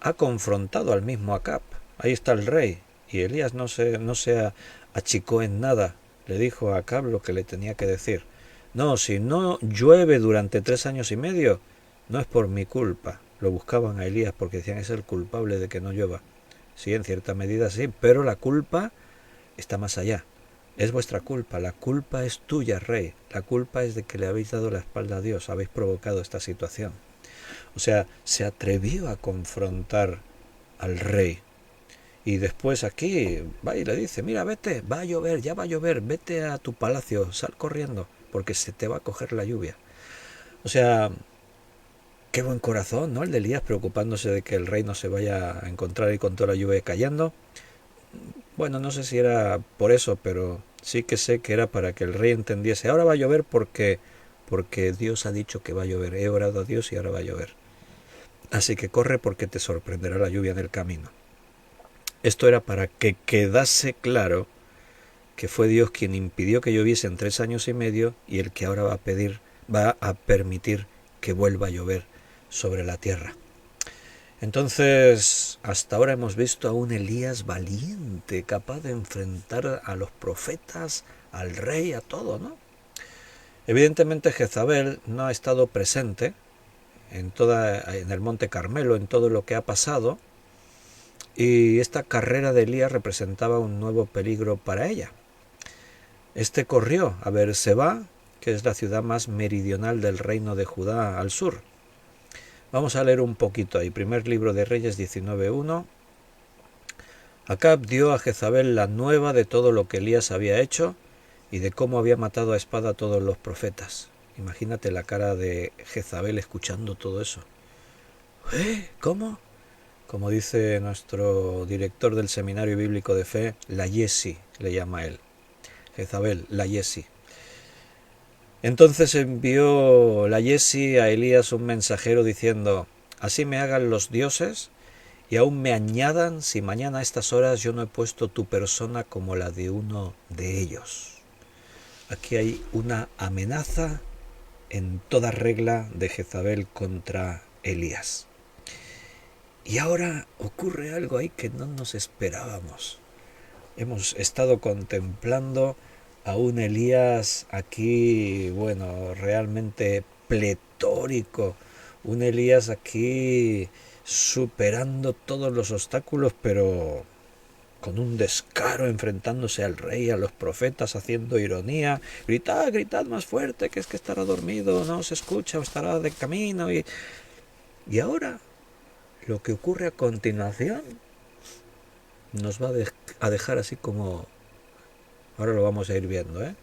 Ha confrontado al mismo Acab. Ahí está el rey. Y Elías no se achicó en nada. Le dijo a Acab lo que le tenía que decir. No, si no llueve durante 3 años y medio, no es por mi culpa. Lo buscaban a Elías porque decían es el culpable de que no llueva. Sí, en cierta medida sí, pero la culpa está más allá. Es vuestra culpa, la culpa es tuya, rey. La culpa es de que le habéis dado la espalda a Dios, habéis provocado esta situación. O sea, se atrevió a confrontar al rey. Y después aquí va y le dice, mira, vete, va a llover, ya va a llover, vete a tu palacio, sal corriendo, porque se te va a coger la lluvia. O sea, qué buen corazón, ¿no? El de Elías preocupándose de que el rey no se vaya a encontrar ahí con toda la lluvia cayendo. Bueno, no sé si era por eso, pero sí que sé que era para que el rey entendiese. Ahora va a llover porque Dios ha dicho que va a llover. He orado a Dios y ahora va a llover. Así que corre porque te sorprenderá la lluvia en el camino. Esto era para que quedase claro que fue Dios quien impidió que lloviese en 3 años y medio y el que ahora va a permitir que vuelva a llover sobre la tierra. Entonces, hasta ahora hemos visto a un Elías valiente, capaz de enfrentar a los profetas, al rey, a todo, ¿no? Evidentemente Jezabel no ha estado presente en el Monte Carmelo, en todo lo que ha pasado, y esta carrera de Elías representaba un nuevo peligro para ella. Este corrió a Beerseba, que es la ciudad más meridional del reino de Judá al sur. Vamos a leer un poquito ahí. Primer libro de Reyes 19:1. Acab dio a Jezabel la nueva de todo lo que Elías había hecho y de cómo había matado a espada a todos los profetas. Imagínate la cara de Jezabel escuchando todo eso. ¿Cómo? Como dice nuestro director del Seminario Bíblico de Fe, la Yesi, le llama él. Jezabel, la Yesi. Entonces envió la Yesi a Elías un mensajero diciendo, así me hagan los dioses y aún me añadan si mañana a estas horas yo no he puesto tu persona como la de uno de ellos. Aquí hay una amenaza en toda regla de Jezabel contra Elías. Y ahora ocurre algo ahí que no nos esperábamos. Hemos estado contemplando a un Elías aquí, bueno, realmente pletórico. Un Elías aquí superando todos los obstáculos, pero con un descaro, enfrentándose al rey, a los profetas, haciendo ironía. Gritad, gritad más fuerte, que es que estará dormido, no se escucha, o estará de camino. Y ahora, lo que ocurre a continuación nos va a dejar así como... Ahora lo vamos a ir viendo, ¿eh?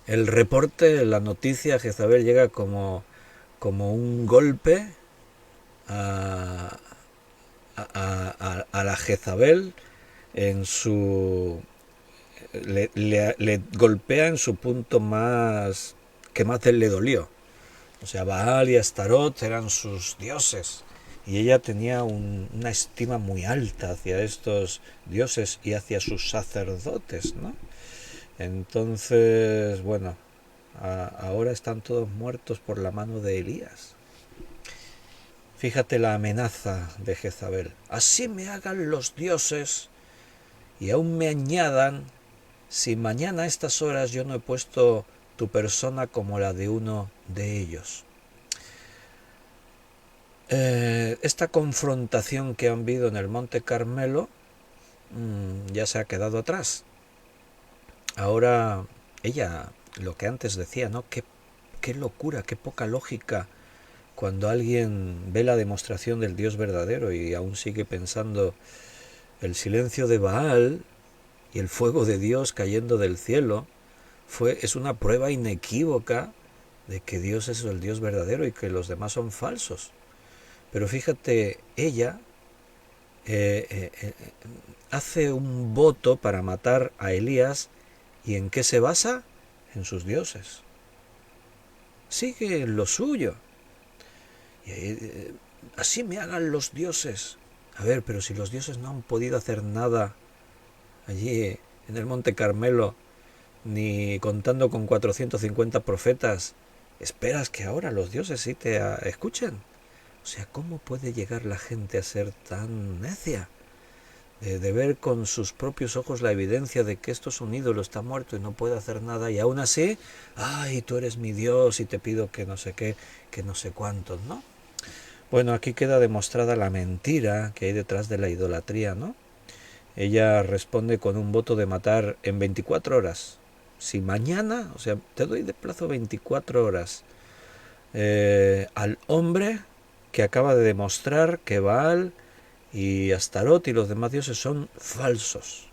El reporte, la noticia, Jezabel llega como un golpe a la Jezabel en su... Le golpea en su punto más... que más le dolió. O sea, Baal y Astarot eran sus dioses. Y ella tenía una estima muy alta hacia estos dioses y hacia sus sacerdotes, ¿no? Entonces, bueno, ahora están todos muertos por la mano de Elías. Fíjate la amenaza de Jezabel. Así me hagan los dioses y aún me añadan si mañana a estas horas yo no he puesto tu persona como la de uno de ellos. Esta confrontación que han habido en el Monte Carmelo ya se ha quedado atrás. Ahora ella, lo que antes decía, ¿no? Qué locura, qué poca lógica cuando alguien ve la demostración del Dios verdadero y aún sigue pensando el silencio de Baal y el fuego de Dios cayendo del cielo es una prueba inequívoca de que Dios es el Dios verdadero y que los demás son falsos. Pero fíjate, ella hace un voto para matar a Elías. ¿Y en qué se basa? En sus dioses. Sigue en lo suyo. así me hagan los dioses. A ver, pero si los dioses no han podido hacer nada allí en el Monte Carmelo, ni contando con 450 profetas, ¿esperas que ahora los dioses sí te escuchen? O sea, ¿cómo puede llegar la gente a ser tan necia? De ver con sus propios ojos la evidencia de que esto es un ídolo, está muerto y no puede hacer nada, y aún así, ay, tú eres mi Dios y te pido que no sé qué, que no sé cuántos, ¿no? Bueno, aquí queda demostrada la mentira que hay detrás de la idolatría, ¿no? Ella responde con un voto de matar en 24 horas. Si mañana, o sea, te doy de plazo 24 horas, al hombre que acaba de demostrar que Baal y Astarot y los demás dioses son falsos,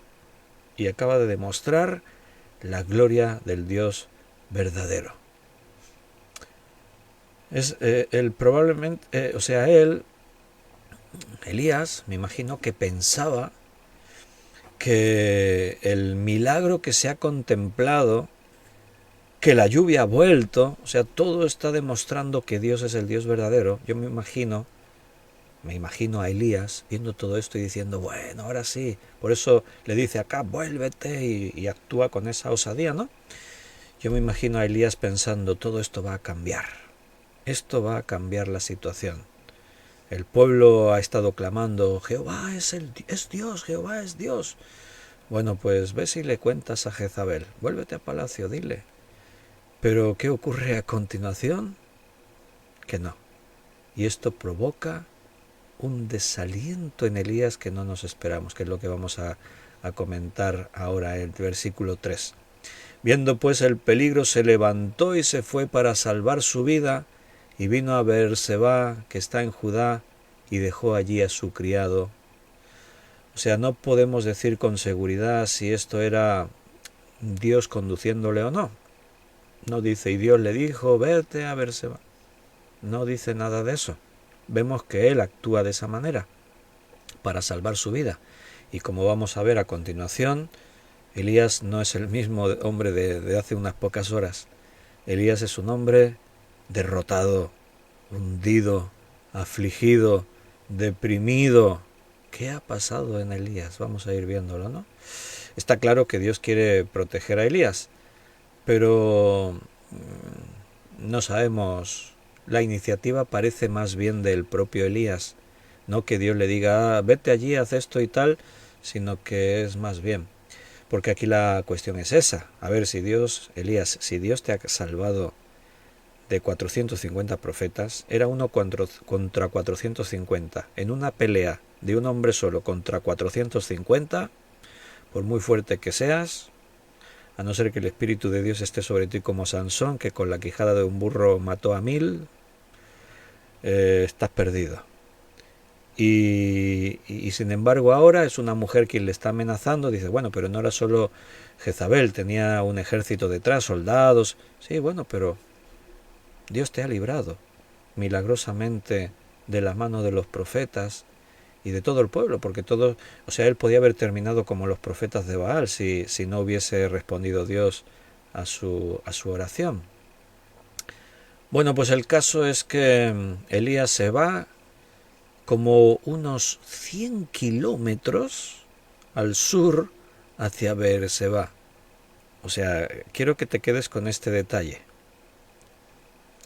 y acaba de demostrar la gloria del Dios verdadero. Es él probablemente, o sea, Elías, me imagino que pensaba que el milagro que se ha contemplado, que la lluvia ha vuelto, o sea, todo está demostrando que Dios es el Dios verdadero. Yo me imagino a Elías viendo todo esto y diciendo, bueno, ahora sí. Por eso le dice acá, vuélvete, y actúa con esa osadía, ¿no? Yo me imagino a Elías pensando, todo esto va a cambiar. Esto va a cambiar la situación. El pueblo ha estado clamando, Jehová es Dios, Jehová es Dios. Bueno, pues ve si le cuentas a Jezabel, vuélvete a palacio, dile. Pero ¿qué ocurre a continuación? Que no. Y esto provoca un desaliento en Elías que no nos esperamos, que es lo que vamos a comentar ahora en el versículo 3. Viendo pues el peligro, se levantó y se fue para salvar su vida, y vino a Beerseba, que está en Judá, y dejó allí a su criado. O sea, no podemos decir con seguridad si esto era Dios conduciéndole o no. No dice, y Dios le dijo, vete a Beerseba. No dice nada de eso. Vemos que él actúa de esa manera para salvar su vida. Y como vamos a ver a continuación, Elías no es el mismo hombre de hace unas pocas horas. Elías es un hombre derrotado, hundido, afligido, deprimido. ¿Qué ha pasado en Elías? Vamos a ir viéndolo, ¿no? Está claro que Dios quiere proteger a Elías, pero no sabemos. La iniciativa parece más bien del propio Elías, no que Dios le diga, vete allí, haz esto y tal, sino que es más bien. Porque aquí la cuestión es esa. A ver, si Dios, Elías, si Dios te ha salvado de 450 profetas, era uno contra 450. En una pelea de un hombre solo contra 450, por muy fuerte que seas, a no ser que el Espíritu de Dios esté sobre ti como Sansón, que con la quijada de un burro mató a 1000, estás perdido. Y sin embargo ahora es una mujer quien le está amenazando. Dice, bueno, pero no era solo Jezabel, tenía un ejército detrás, soldados. Sí, bueno, pero Dios te ha librado milagrosamente de la mano de los profetas y de todo el pueblo, porque todo, o sea, él podía haber terminado como los profetas de Baal si no hubiese respondido Dios a su oración. Bueno, pues el caso es que Elías se va como unos 100 kilómetros al sur hacia Beerseba. O sea, quiero que te quedes con este detalle.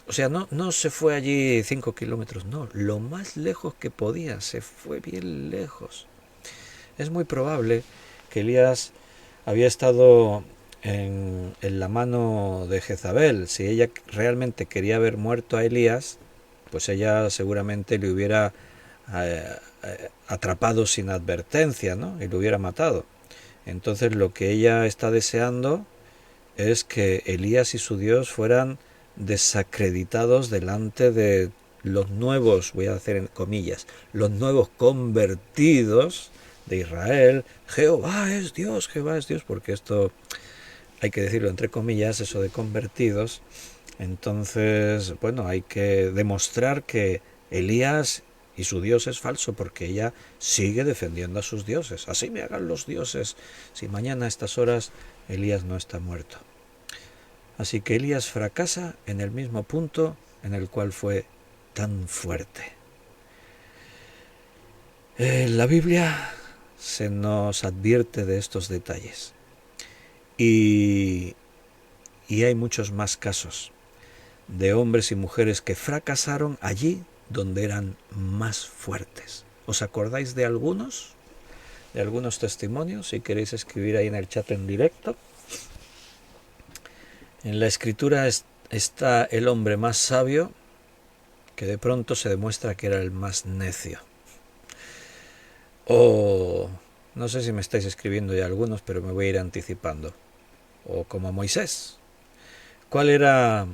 O sea, no se fue allí 5 kilómetros, no, lo más lejos que podía, se fue bien lejos. Es muy probable que Elías había estado en la mano de Jezabel. Si ella realmente quería haber muerto a Elías, pues ella seguramente le hubiera atrapado sin advertencia, ¿no? Y lo hubiera matado. Entonces lo que ella está deseando es que Elías y su Dios fueran desacreditados delante de los nuevos, voy a hacer en comillas, los nuevos convertidos de Israel. Jehová es Dios, porque esto hay que decirlo entre comillas, eso de convertidos. Entonces, bueno, hay que demostrar que Elías y su Dios es falso, porque ella sigue defendiendo a sus dioses. Así me hagan los dioses si mañana a estas horas Elías no está muerto. Así que Elías fracasa en el mismo punto en el cual fue tan fuerte. En la Biblia se nos advierte de estos detalles y, y hay muchos más casos de hombres y mujeres que fracasaron allí donde eran más fuertes. ¿Os acordáis de algunos? De algunos testimonios, si queréis escribir ahí en el chat en directo. En la escritura está el hombre más sabio que de pronto se demuestra que era el más necio. O no sé si me estáis escribiendo ya algunos, pero me voy a ir anticipando. O como Moisés. ¿Cuál era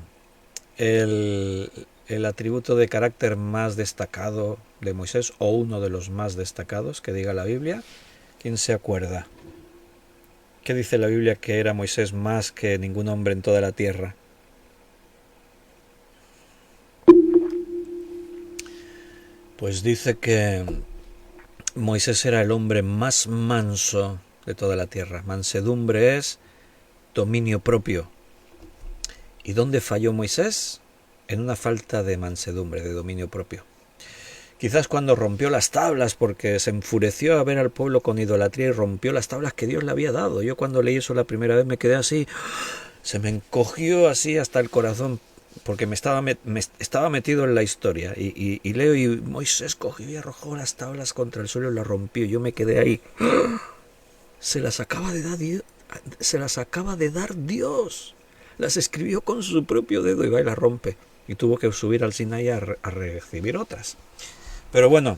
el atributo de carácter más destacado de Moisés, o uno de los más destacados que diga la Biblia? ¿Quién se acuerda? ¿Qué dice la Biblia que era Moisés más que ningún hombre en toda la tierra? Pues dice que Moisés era el hombre más manso de toda la tierra. Mansedumbre es dominio propio. ¿Y dónde falló Moisés? En una falta de mansedumbre, de dominio propio. Quizás cuando rompió las tablas, porque se enfureció a ver al pueblo con idolatría y rompió las tablas que Dios le había dado. Yo cuando leí eso la primera vez me quedé así, se me encogió así hasta el corazón, porque me estaba metido en la historia. Y leo, y Moisés cogió y arrojó las tablas contra el suelo y las rompió. Yo me quedé ahí. Se las acaba de dar Dios. Se las acaba de dar Dios. Las escribió con su propio dedo y va y las rompe. Y tuvo que subir al Sinaí a recibir otras. Pero bueno,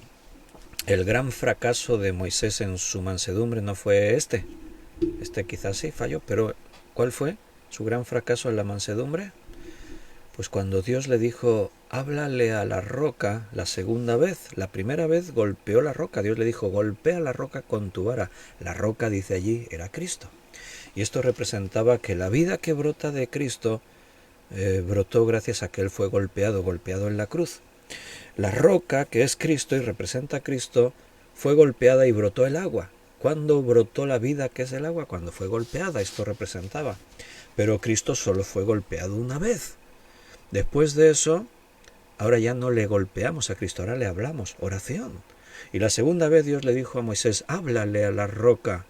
el gran fracaso de Moisés en su mansedumbre no fue este. Este quizás sí falló, pero ¿cuál fue su gran fracaso en la mansedumbre? Pues cuando Dios le dijo, háblale a la roca la segunda vez. La primera vez golpeó la roca. Dios le dijo, golpea la roca con tu vara. La roca, dice allí, era Cristo. Y esto representaba que la vida que brota de Cristo brotó gracias a que Él fue golpeado en la cruz. La roca, que es Cristo y representa a Cristo, fue golpeada y brotó el agua. ¿Cuándo brotó la vida que es el agua? Cuando fue golpeada, esto representaba. Pero Cristo solo fue golpeado una vez. Después de eso, ahora ya no le golpeamos a Cristo, ahora le hablamos, oración. Y la segunda vez Dios le dijo a Moisés, háblale a la roca.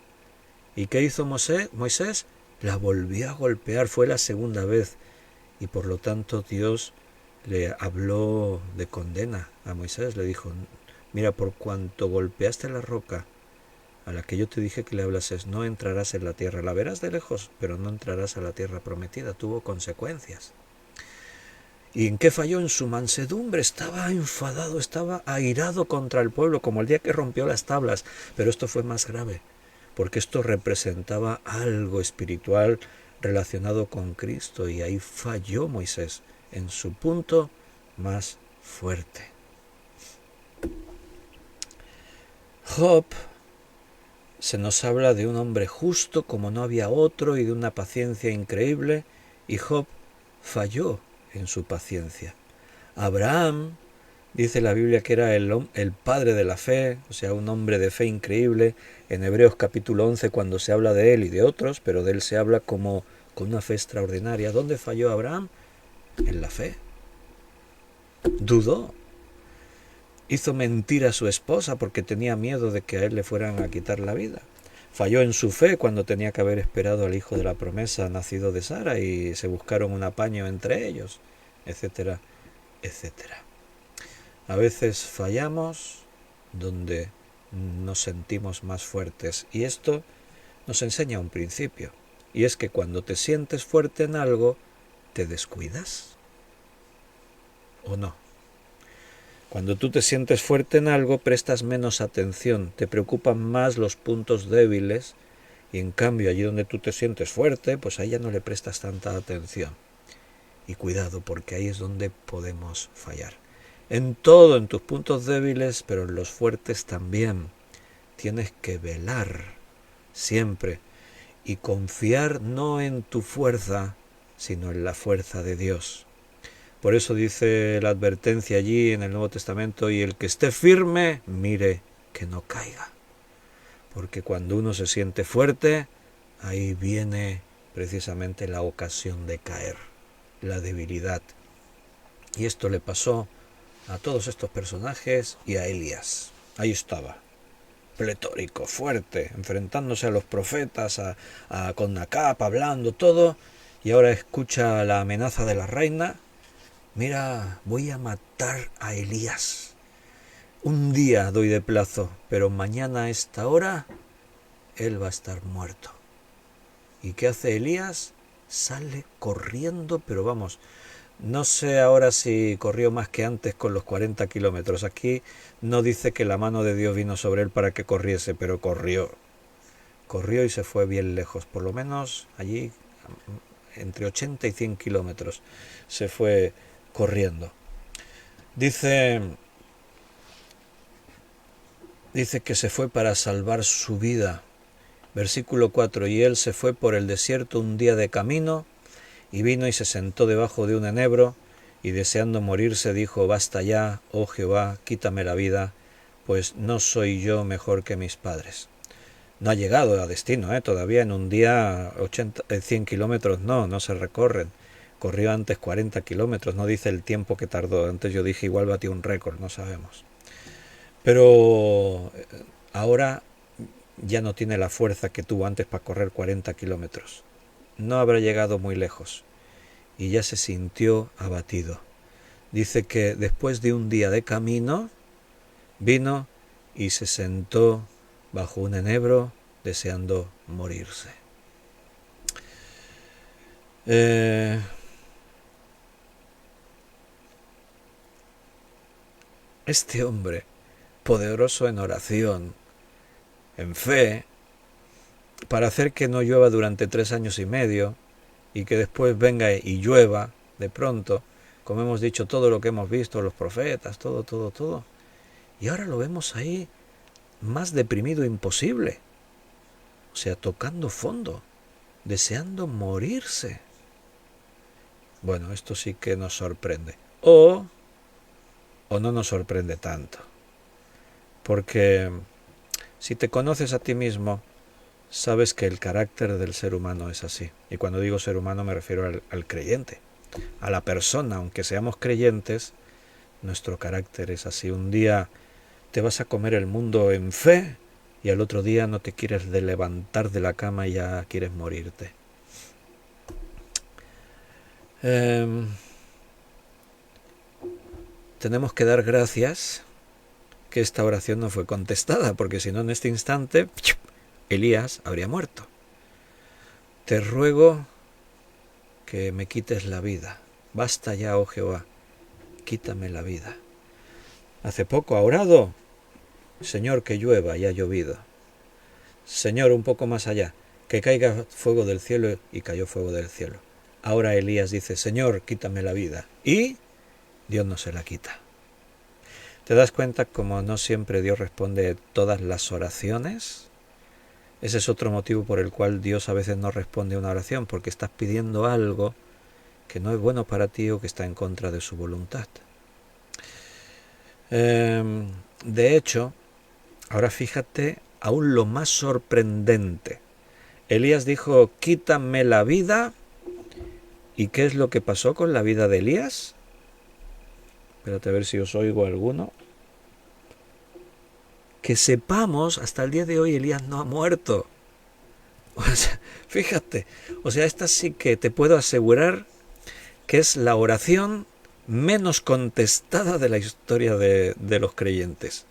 ¿Y qué hizo Moisés? La volvió a golpear, fue la segunda vez. Y por lo tanto Dios le habló de condena a Moisés, le dijo, mira, por cuanto golpeaste la roca a la que yo te dije que le hablases, no entrarás en la tierra, la verás de lejos, pero no entrarás a la tierra prometida. Tuvo consecuencias. ¿Y en qué falló? En su mansedumbre. Estaba enfadado, estaba airado contra el pueblo, como el día que rompió las tablas. Pero esto fue más grave, porque esto representaba algo espiritual relacionado con Cristo, y ahí falló Moisés en su punto más fuerte. Job, se nos habla de un hombre justo como no había otro y de una paciencia increíble, y Job falló en su paciencia. Abraham, dice la Biblia que era el padre de la fe, o sea, un hombre de fe increíble. En Hebreos capítulo 11, cuando se habla de él y de otros, pero de él se habla como con una fe extraordinaria. ¿Dónde falló Abraham? En la fe. Dudó. Hizo mentir a su esposa porque tenía miedo de que a él le fueran a quitar la vida. Falló en su fe cuando tenía que haber esperado al hijo de la promesa nacido de Sara y se buscaron un apaño entre ellos, etcétera, etcétera. A veces fallamos donde nos sentimos más fuertes, y esto nos enseña un principio, y es que cuando te sientes fuerte en algo, te descuidas, ¿o no? Cuando tú te sientes fuerte en algo, prestas menos atención, te preocupan más los puntos débiles, y en cambio allí donde tú te sientes fuerte, pues ahí ya no le prestas tanta atención. Y cuidado, porque ahí es donde podemos fallar. En todo, en tus puntos débiles, pero en los fuertes también. Tienes que velar siempre y confiar no en tu fuerza, sino en la fuerza de Dios. Por eso dice la advertencia allí en el Nuevo Testamento, y el que esté firme, mire que no caiga. Porque cuando uno se siente fuerte, ahí viene precisamente la ocasión de caer, la debilidad. Y esto le pasó a todos estos personajes y a Elías. ahí estaba, pletórico, fuerte, enfrentándose a los profetas, con una capa, hablando todo, y ahora escucha la amenaza de la reina. Mira, voy a matar a Elías. Un día doy de plazo, pero mañana a esta hora él va a estar muerto. ¿Y qué hace Elías? Sale corriendo, pero vamos, no sé ahora si corrió más que antes con los 40 kilómetros. Aquí no dice que la mano de Dios vino sobre él para que corriese, pero corrió. Corrió y se fue bien lejos, por lo menos allí entre 80 y 100 kilómetros se fue corriendo. Dice que se fue para salvar su vida. Versículo 4, y él se fue por el desierto un día de camino, y vino y se sentó debajo de un enebro, y deseando morirse dijo, basta ya, oh Jehová, quítame la vida, pues no soy yo mejor que mis padres. No ha llegado a destino, todavía en un día 100 kilómetros no se recorren. Corrió antes 40 kilómetros, no dice el tiempo que tardó. Antes yo dije igual batió un récord, no sabemos. Pero ahora ya no tiene la fuerza que tuvo antes para correr 40 kilómetros. No habrá llegado muy lejos y ya se sintió abatido. Dice que después de un día de camino vino y se sentó bajo un enebro deseando morirse. Este hombre, poderoso en oración, en fe, para hacer que no llueva durante 3 años y medio y que después venga y llueva de pronto, como hemos dicho, todo lo que hemos visto, los profetas, todo. Y ahora lo vemos ahí más deprimido imposible. O sea, tocando fondo, deseando morirse. Bueno, esto sí que nos sorprende. O no nos sorprende tanto. Porque si te conoces a ti mismo, sabes que el carácter del ser humano es así. Y cuando digo ser humano me refiero al creyente, a la persona. Aunque seamos creyentes, nuestro carácter es así. Un día te vas a comer el mundo en fe y al otro día no te quieres levantar de la cama y ya quieres morirte. Tenemos que dar gracias que esta oración no fue contestada, porque si no en este instante Elías habría muerto. Te ruego que me quites la vida. Basta ya, oh Jehová, quítame la vida. Hace poco ha orado, Señor, que llueva, y ha llovido. Señor, un poco más allá, que caiga fuego del cielo, y cayó fuego del cielo. Ahora Elías dice, Señor, quítame la vida, y Dios no se la quita. ¿Te das cuenta cómo no siempre Dios responde todas las oraciones? Ese es otro motivo por el cual Dios a veces no responde a una oración, porque estás pidiendo algo que no es bueno para ti o que está en contra de su voluntad. De hecho, ahora fíjate aún lo más sorprendente. Elías dijo, quítame la vida. ¿Y qué es lo que pasó con la vida de Elías? Espérate a ver si os oigo alguno. Que sepamos, hasta el día de hoy Elías no ha muerto. O sea, fíjate, esta sí que te puedo asegurar que es la oración menos contestada de la historia de los creyentes.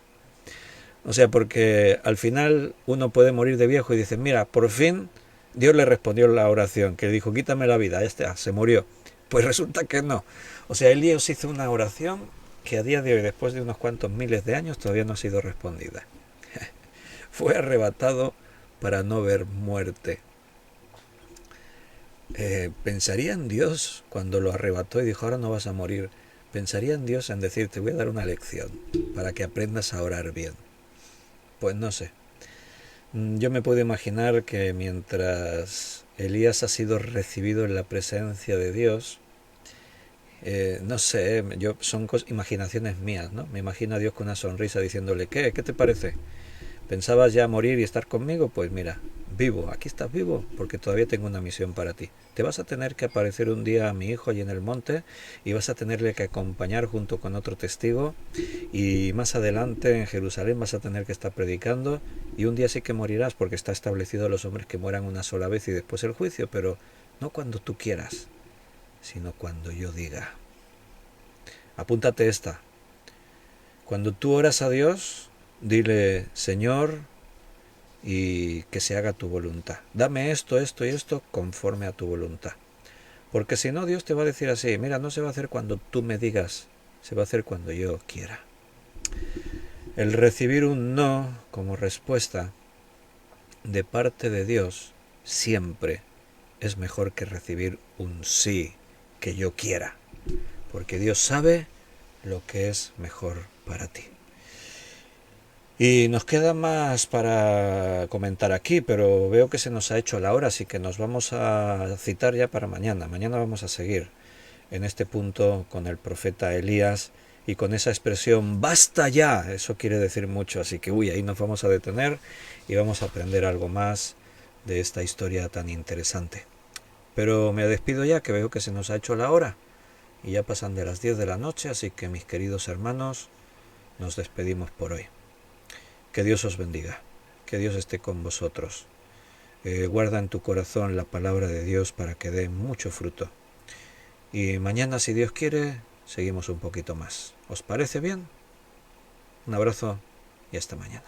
O sea, porque al final uno puede morir de viejo y dice, mira, por fin Dios le respondió la oración, que le dijo, quítame la vida, ya está, se murió. Pues resulta que no. O sea, Elías hizo una oración que a día de hoy, después de unos cuantos miles de años, todavía no ha sido respondida. Fue arrebatado para no ver muerte. Pensaría en Dios cuando lo arrebató y dijo, ahora no vas a morir. Pensaría en Dios en decir, te voy a dar una lección para que aprendas a orar bien. Pues no sé. Yo me puedo imaginar que mientras Elías ha sido recibido en la presencia de Dios, no sé, son imaginaciones mías, ¿no? Me imagino a Dios con una sonrisa diciéndole, ¿qué te parece? ¿Pensabas ya morir y estar conmigo? Pues mira, vivo, aquí estás vivo, porque todavía tengo una misión para ti. Te vas a tener que aparecer un día a mi hijo allí en el monte y vas a tenerle que acompañar junto con otro testigo, y más adelante en Jerusalén vas a tener que estar predicando, y un día sí que morirás, porque está establecido a los hombres que mueran una sola vez y después el juicio, pero no cuando tú quieras, sino cuando yo diga. Apúntate esta. Cuando tú oras a Dios, dile: Señor, y que se haga tu voluntad. Dame esto, esto y esto conforme a tu voluntad. Porque si no, Dios te va a decir así: mira, no se va a hacer cuando tú me digas, se va a hacer cuando yo quiera. El recibir un no como respuesta de parte de Dios siempre es mejor que recibir un sí que yo quiera, porque Dios sabe lo que es mejor para ti. Y nos queda más para comentar aquí, pero veo que se nos ha hecho la hora, así que nos vamos a citar ya para mañana. Mañana vamos a seguir en este punto con el profeta Elías y con esa expresión ¡basta ya! Eso quiere decir mucho, así que ahí nos vamos a detener y vamos a aprender algo más de esta historia tan interesante. Pero me despido ya, que veo que se nos ha hecho la hora y ya pasan de las 10 de la noche, así que mis queridos hermanos, nos despedimos por hoy. Que Dios os bendiga, que Dios esté con vosotros. Guarda en tu corazón la palabra de Dios para que dé mucho fruto. Y mañana, si Dios quiere, seguimos un poquito más. ¿Os parece bien? Un abrazo y hasta mañana.